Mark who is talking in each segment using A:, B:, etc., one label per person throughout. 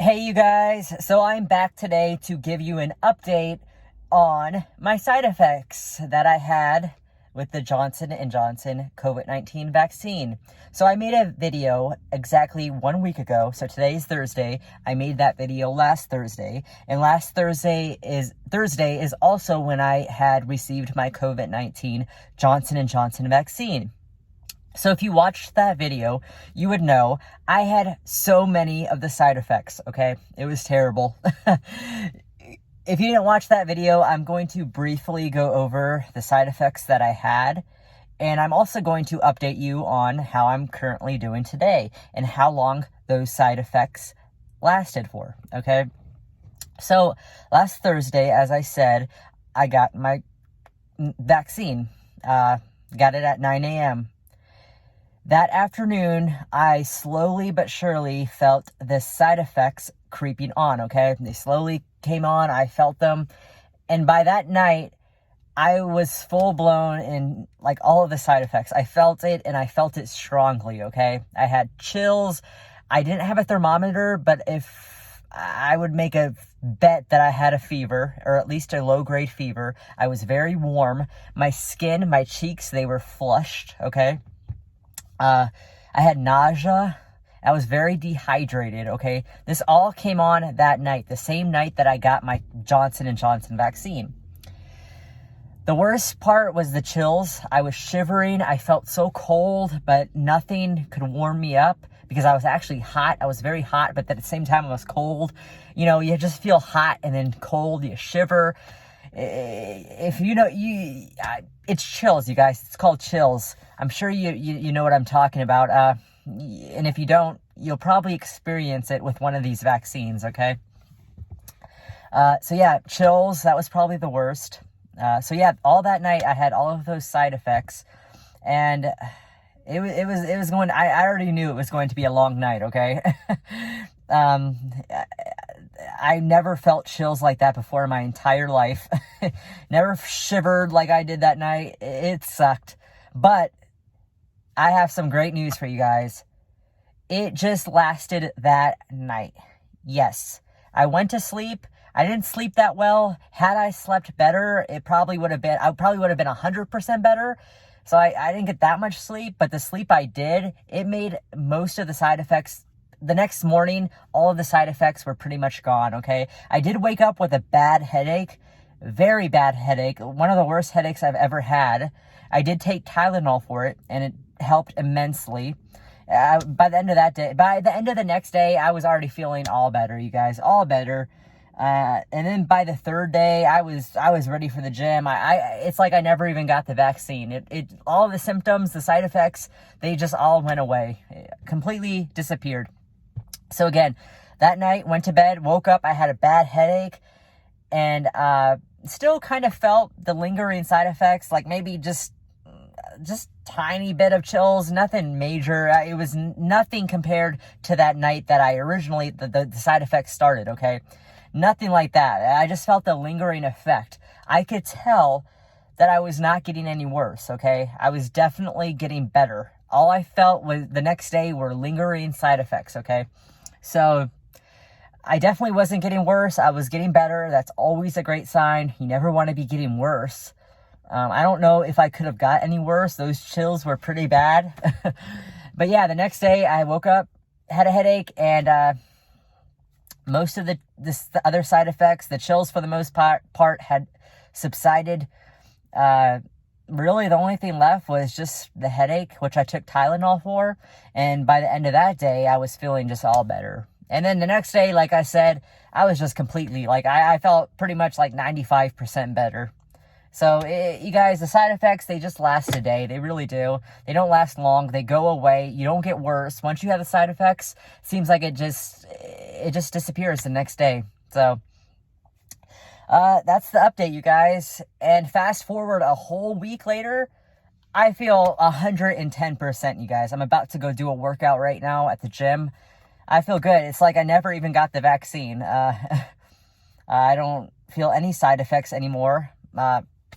A: Hey you guys, so I'm back today to give you an update on my side effects that I had with the Johnson & Johnson COVID-19 vaccine. So I made a video exactly 1 week ago. So today's Thursday. I made that video last Thursday. And last Thursday is also when I had received my COVID-19 Johnson & Johnson vaccine. So if you watched that video, you would know I had so many of the side effects, okay? It was terrible. If you didn't watch that video, I'm going to briefly go over the side effects that I had. And I'm also going to update you on how I'm currently doing today and how long those side effects lasted for, okay? So last Thursday, as I said, I got my vaccine. Got it at 9 a.m. That afternoon, I slowly but surely felt the side effects creeping on, okay? They slowly came on, I felt them, and by that night, I was full-blown in, like, all of the side effects. I felt it, and I felt it strongly, okay? I had chills. I didn't have a thermometer, but if I would make a bet that I had a fever, or at least a low-grade fever. I was very warm. My skin, my cheeks, they were flushed, okay? I had nausea. I was very dehydrated, okay? This all came on that night, the same night that I got my Johnson & Johnson vaccine. The worst part was the chills. I was shivering. I felt so cold, but nothing could warm me up because I was actually hot. I was very hot, but at the same time I was cold. You know, you just feel hot and then cold. You shiver. If you know, it's chills, you guys. It's called chills. I'm sure you know what I'm talking about. And if you don't, you'll probably experience it with one of these vaccines, okay? So yeah, chills, that was probably the worst. So yeah, all that night I had all of those side effects, and it was going, I already knew it was going to be a long night, okay? I never felt chills like that before in my entire life. Never shivered like I did that night. It sucked. But I have some great news for you guys. It just lasted that night. Yes. I went to sleep. I didn't sleep that well. Had I slept better, I probably would have been 100% better. So I didn't get that much sleep, but the sleep I did, it made most of the side effects. The next morning, all of the side effects were pretty much gone, okay? I did wake up with a bad headache, very bad headache, one of the worst headaches I've ever had. I did take Tylenol for it, and it helped immensely. By the end of the next day, I was already feeling all better, you guys, all better. And then by the third day, I was ready for the gym. It's like I never even got the vaccine. All the symptoms, the side effects, they just all went away, completely disappeared. So again, that night, went to bed, woke up, I had a bad headache, and still kind of felt the lingering side effects, like maybe just tiny bit of chills, nothing major. It was nothing compared to that night that I originally, the side effects started, okay? Nothing like that. I just felt the lingering effect. I could tell that I was not getting any worse, okay? I was definitely getting better. All I felt was the next day were lingering side effects, okay? So I definitely wasn't getting worse. I was getting better. That's always a great sign. You never want to be getting worse. I don't know if I could have got any worse. Those chills were pretty bad. But yeah, the next day I woke up, had a headache, and most of the other side effects, the chills for the most part had subsided. Really, the only thing left was just the headache, which I took Tylenol for. And by the end of that day, I was feeling just all better. And then the next day, like I said, I was just completely, like, I felt pretty much like 95% better. So, you guys, the side effects, they just last a day. They really do. They don't last long. They go away. You don't get worse. Once you have the side effects, it seems like it just disappears the next day. So, that's the update, you guys. And fast forward a whole week later, I feel 110%, you guys. I'm about to go do a workout right now at the gym. I feel good. It's like I never even got the vaccine. I don't feel any side effects anymore.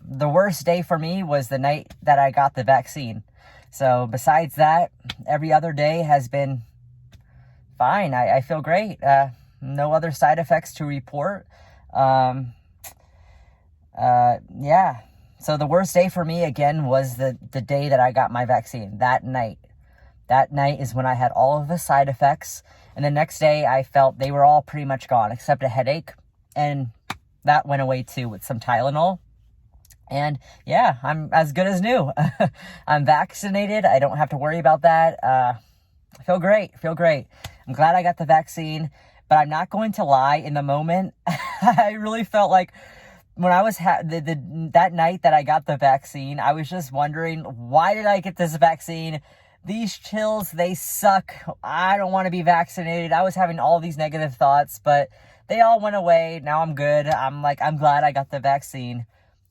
A: The worst day for me was the night that I got the vaccine. So besides that, every other day has been fine. I feel great. no other side effects to report. Yeah. So the worst day for me, again, was the day that I got my vaccine, that night. That night is when I had all of the side effects. And the next day I felt they were all pretty much gone except a headache. And that went away too with some Tylenol. And yeah, I'm as good as new. I'm vaccinated. I don't have to worry about that. I feel great. I'm glad I got the vaccine, but I'm not going to lie. In the moment, I really felt like when I was that night that I got the vaccine, I was just wondering, why did I get this vaccine? These chills, they suck. I don't want to be vaccinated. I was having all these negative thoughts, but they all went away. Now I'm good. I'm glad I got the vaccine.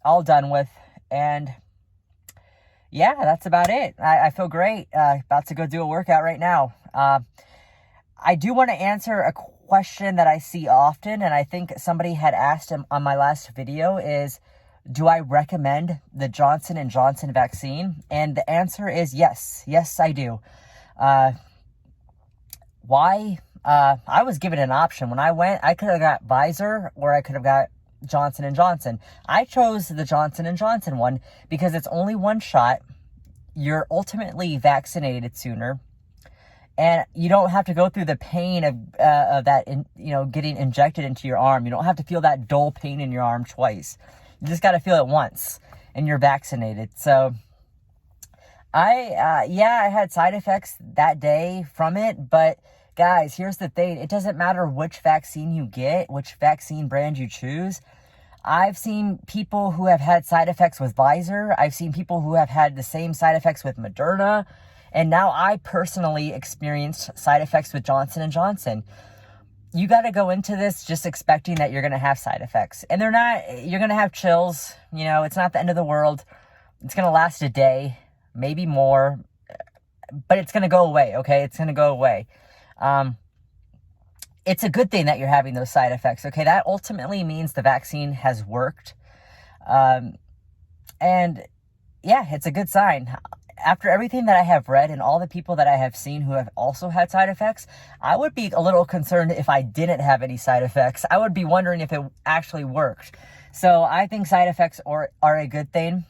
A: All done with. And yeah, that's about it. I feel great. About to go do a workout right now. I do want to answer a question that I see often, and I think somebody had asked him on my last video is, do I recommend the Johnson & Johnson vaccine? And the answer is yes. Yes, I do. Why? I was given an option. When I went, I could have got Pfizer or I could have got Johnson & Johnson. I chose the Johnson & Johnson one because it's only one shot. You're ultimately vaccinated sooner. And you don't have to go through the pain of that, getting injected into your arm. You don't have to feel that dull pain in your arm twice. You just got to feel it once, and you're vaccinated. So, I had side effects that day from it. But guys, here's the thing: it doesn't matter which vaccine you get, which vaccine brand you choose. I've seen people who have had side effects with Pfizer. I've seen people who have had the same side effects with Moderna. And now I personally experienced side effects with Johnson & Johnson. You got to go into this just expecting that you're going to have side effects. And they're not. You're going to have chills. It's not the end of the world. It's going to last a day, maybe more. But it's going to go away, okay? It's going to go away. It's a good thing that you're having those side effects, okay? That ultimately means the vaccine has worked. And yeah, it's a good sign. After everything that I have read and all the people that I have seen who have also had side effects, I would be a little concerned if I didn't have any side effects. I would be wondering if it actually worked. So I think side effects are a good thing.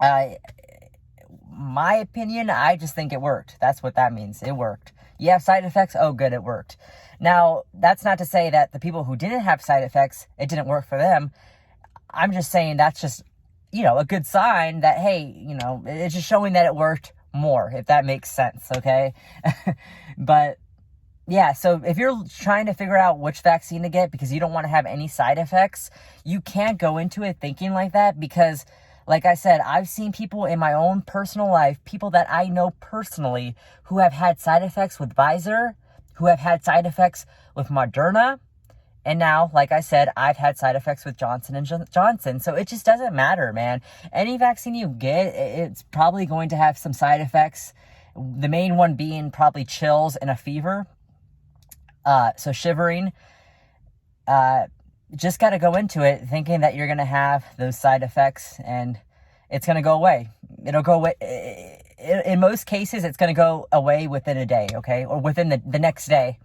A: My opinion, I just think it worked. That's what that means. It worked. You have side effects? Oh, good, it worked. Now, that's not to say that the people who didn't have side effects, it didn't work for them. I'm just saying that's just a good sign that, hey, it's just showing that it worked more, if that makes sense, okay? But, yeah, so if you're trying to figure out which vaccine to get because you don't want to have any side effects, you can't go into it thinking like that because, like I said, I've seen people in my own personal life, people that I know personally, who have had side effects with Pfizer, who have had side effects with Moderna. And now, like I said, I've had side effects with Johnson & Johnson. So it just doesn't matter, man. Any vaccine you get, it's probably going to have some side effects. The main one being probably chills and a fever. So shivering. Just got to go into it thinking that you're going to have those side effects and it's going to go away. It'll go away. In most cases, it's going to go away within a day, okay? Or within the next day.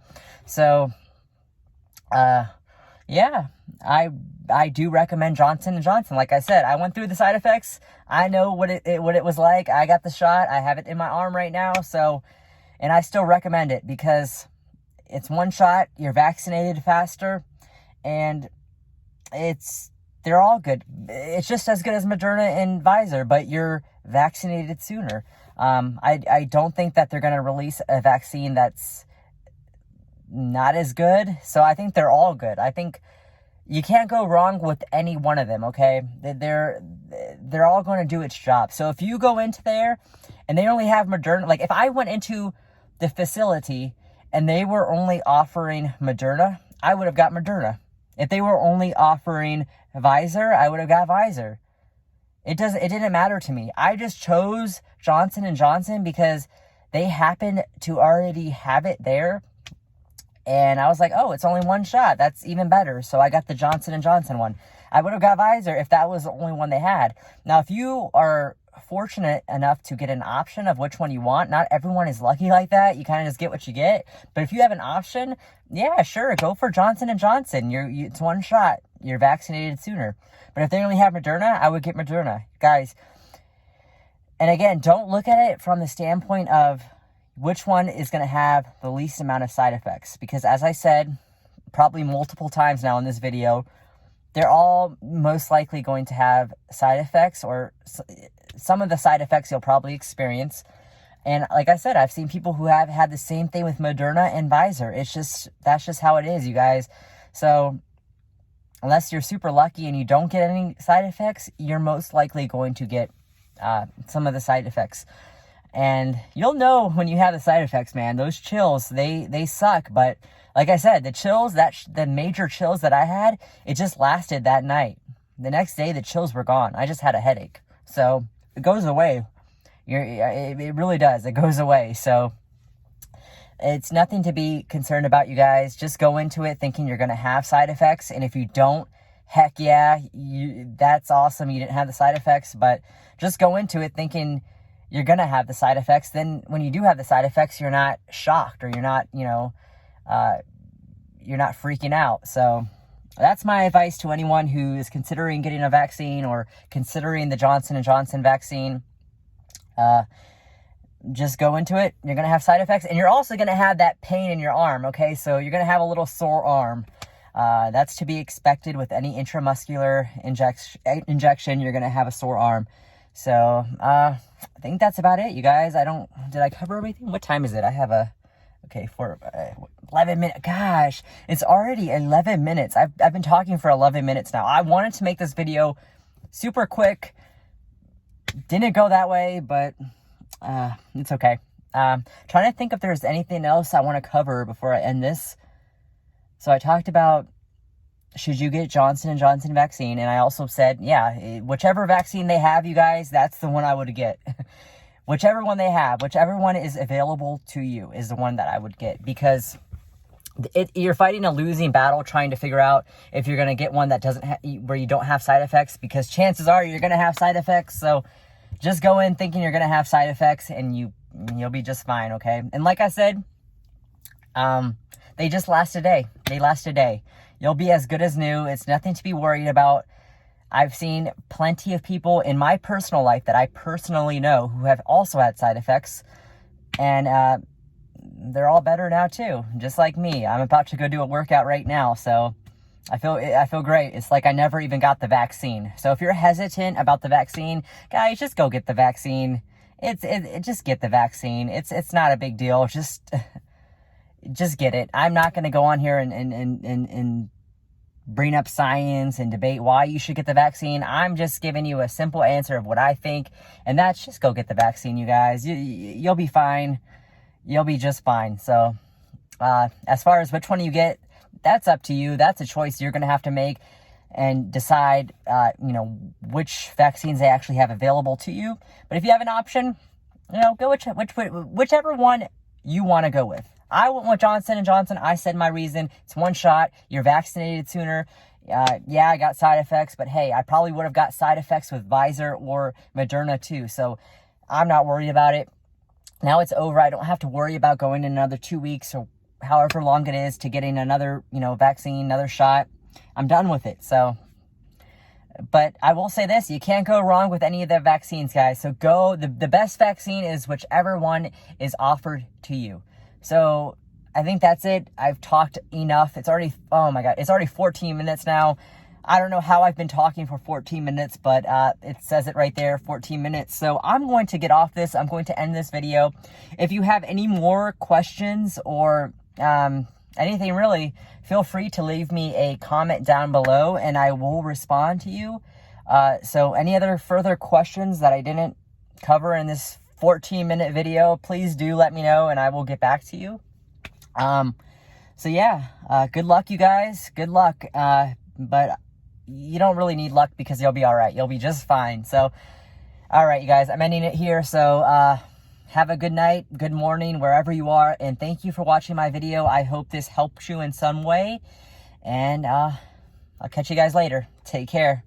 A: So... yeah, I do recommend Johnson & Johnson. Like I said, I went through the side effects. I know what it was like. I got the shot. I have it in my arm right now. So, and I still recommend it because it's one shot. You're vaccinated faster and they're all good. It's just as good as Moderna and Pfizer, but you're vaccinated sooner. I don't think that they're going to release a vaccine that's not as good. So I think they're all good. I think you can't go wrong with any one of them, okay? They're all going to do its job. So if you go into there and they only have Moderna, like if I went into the facility and they were only offering Moderna, I would have got Moderna. If they were only offering Pfizer, I would have got Pfizer. It didn't matter to me. I just chose Johnson & Johnson because they happen to already have it there. And I was like, oh, it's only one shot. That's even better. So I got the Johnson & Johnson one. I would have got Pfizer if that was the only one they had. Now, if you are fortunate enough to get an option of which one you want, not everyone is lucky like that. You kind of just get what you get. But if you have an option, yeah, sure, go for Johnson & Johnson. It's one shot. You're vaccinated sooner. But if they only have Moderna, I would get Moderna. Guys, and again, don't look at it from the standpoint of which one is going to have the least amount of side effects. Because as I said, probably multiple times now in this video, they're all most likely going to have side effects, or some of the side effects you'll probably experience. And like I said, I've seen people who have had the same thing with Moderna and Pfizer. That's just how it is, you guys. So unless you're super lucky and you don't get any side effects, you're most likely going to get some of the side effects. And you'll know when you have the side effects, man. Those chills, they suck. But like I said, the chills, the major chills that I had, it just lasted that night. The next day, the chills were gone. I just had a headache. So it goes away. It really does. It goes away. So it's nothing to be concerned about, you guys. Just go into it thinking you're going to have side effects. And if you don't, heck yeah, that's awesome. You didn't have the side effects. But just go into it thinking you're going to have the side effects. Then when you do have the side effects, you're not shocked, or you're not, you're not freaking out. So that's my advice to anyone who is considering getting a vaccine or considering the Johnson & Johnson vaccine. Just go into it. You're going to have side effects, and you're also going to have that pain in your arm. Okay. So you're going to have a little sore arm. That's to be expected with any intramuscular injection. You're going to have a sore arm. So, I think that's about it, you guys. Did I cover everything? What time is it? I have for 11 minutes. Gosh, it's already 11 minutes. I've been talking for 11 minutes now. I wanted to make this video super quick. Didn't go that way, but it's okay. Trying to think if there's anything else I want to cover before I end this. So I talked about, should you get Johnson & Johnson vaccine? And I also said, yeah, whichever vaccine they have, you guys, that's the one I would get. Whichever one they have, whichever one is available to you is the one that I would get. Because you're fighting a losing battle trying to figure out if you're going to get one that doesn't where you don't have side effects. Because chances are you're going to have side effects. So just go in thinking you're going to have side effects, and you'll be just fine, okay? And like I said, they just last a day. They last a day. You'll be as good as new. It's nothing to be worried about. I've seen plenty of people in my personal life that I personally know who have also had side effects. And they're all better now too, just like me. I'm about to go do a workout right now. So I feel great. It's like I never even got the vaccine. So if you're hesitant about the vaccine, guys, just go get the vaccine. Just get the vaccine. It's not a big deal. Just get it. I'm not going to go on here and bring up science and debate why you should get the vaccine. I'm just giving you a simple answer of what I think, and that's just go get the vaccine, you guys. You'll be fine. You'll be just fine. So as far as which one you get, that's up to you. That's a choice you're going to have to make and decide, which vaccines they actually have available to you. But if you have an option, go whichever one you want to go with. I went with Johnson & Johnson. I said my reason. It's one shot. You're vaccinated sooner. Yeah, I got side effects, but hey, I probably would have got side effects with Pfizer or Moderna too. So I'm not worried about it. Now it's over. I don't have to worry about going in another 2 weeks or however long it is to getting another, vaccine, another shot. I'm done with it. So, but I will say this, you can't go wrong with any of the vaccines, guys. So the best vaccine is whichever one is offered to you. So I think that's it. I've talked enough. It's already 14 minutes now. I don't know how I've been talking for 14 minutes, but it says it right there, 14 minutes. So I'm going to get off this. I'm going to end this video. If you have any more questions or anything really, feel free to leave me a comment down below and I will respond to you. So any other further questions that I didn't cover in this 14-minute video, please do let me know and I will get back to you. So yeah, good luck, you guys. Good luck. But you don't really need luck because you'll be all right. You'll be just fine. So, all right, you guys, I'm ending it here. So, have a good night, good morning, wherever you are. And thank you for watching my video. I hope this helps you in some way. And, I'll catch you guys later. Take care.